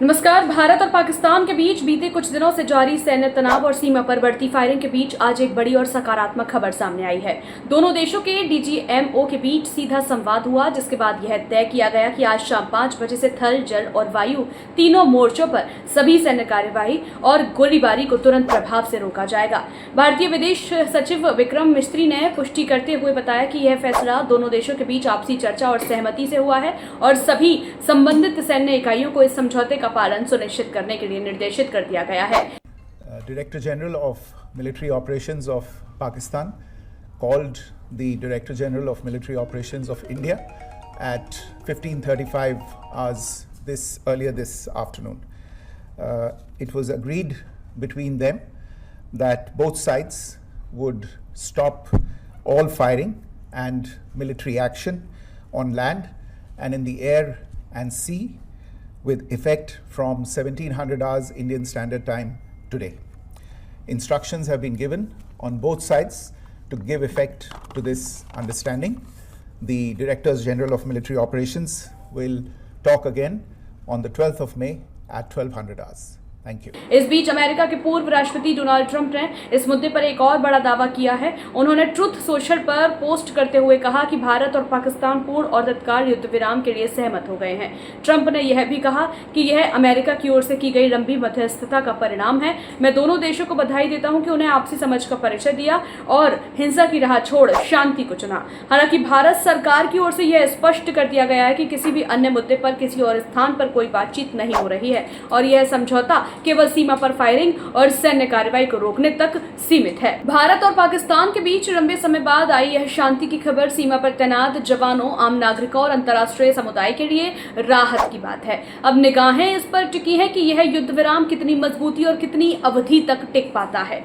नमस्कार। भारत और पाकिस्तान के बीच बीते कुछ दिनों से जारी सैन्य तनाव और सीमा पर बढ़ती फायरिंग के बीच आज एक बड़ी और सकारात्मक खबर सामने आई है। दोनों देशों के डीजीएमओ के बीच सीधा संवाद हुआ, जिसके बाद यह तय किया गया कि आज शाम 5 बजे से थल, जल और वायु तीनों मोर्चों पर सभी सैन्य कार्यवाही और गोलीबारी को तुरंत प्रभाव से रोका जाएगा। भारतीय विदेश सचिव विक्रम मिस्री ने पुष्टि करते हुए बताया कि यह फैसला दोनों देशों के बीच आपसी चर्चा और सहमति से हुआ है और सभी संबंधित सैन्य इकाइयों को इस समझौते का पालन सुनिश्चित करने के लिए निर्देशित कर दिया गया है। Director General of Military Operations of Pakistan called the Director General of Military Operations of India at 15:35 hours earlier this afternoon. It was agreed between them that both sides would stop all firing and military action on land and in the air and sea with effect from 1700 hours Indian Standard Time today. Instructions have been given on both sides to give effect to this understanding. The Directors General of Military Operations will talk again on the 12th of May at 1200 hours. Thank you. इस बीच America के पूर्व राष्ट्रपति Donald Trump ने इस मुद्दे पर एक और बड़ा दावा किया है। उन्होंने ट्रुथ सोशल पर पोस्ट करते हुए कहा कि भारत और पाकिस्तान पूर्ण और तत्काल युद्ध विराम के लिए सहमत हो गए हैं। ट्रंप ने यह भी कहा कि यह अमेरिका की ओर से की गई लंबी मध्यस्थता का परिणाम है। मैं दोनों देशों को बधाई देता हूं कि उन्हें आपसी समझ का परिचय दिया और हिंसा की राह छोड़ शांति को चुना। हालांकि भारत सरकार की ओर से यह स्पष्ट कर दिया गया है कि किसी भी अन्य मुद्दे पर किसी और स्थान पर कोई बातचीत नहीं हो रही है और यह समझौता केवल सीमा पर फायरिंग और सैन्य कार्रवाई को रोकने तक सीमित है। भारत और पाकिस्तान के बीच लंबे समय बाद आई यह शांति की खबर सीमा पर तैनात जवानों, आम नागरिकों और अंतर्राष्ट्रीय समुदाय के लिए राहत की बात है। अब निगाहें इस पर टिकी हैं कि यह युद्ध विराम कितनी मजबूती और कितनी अवधि तक टिक पाता है।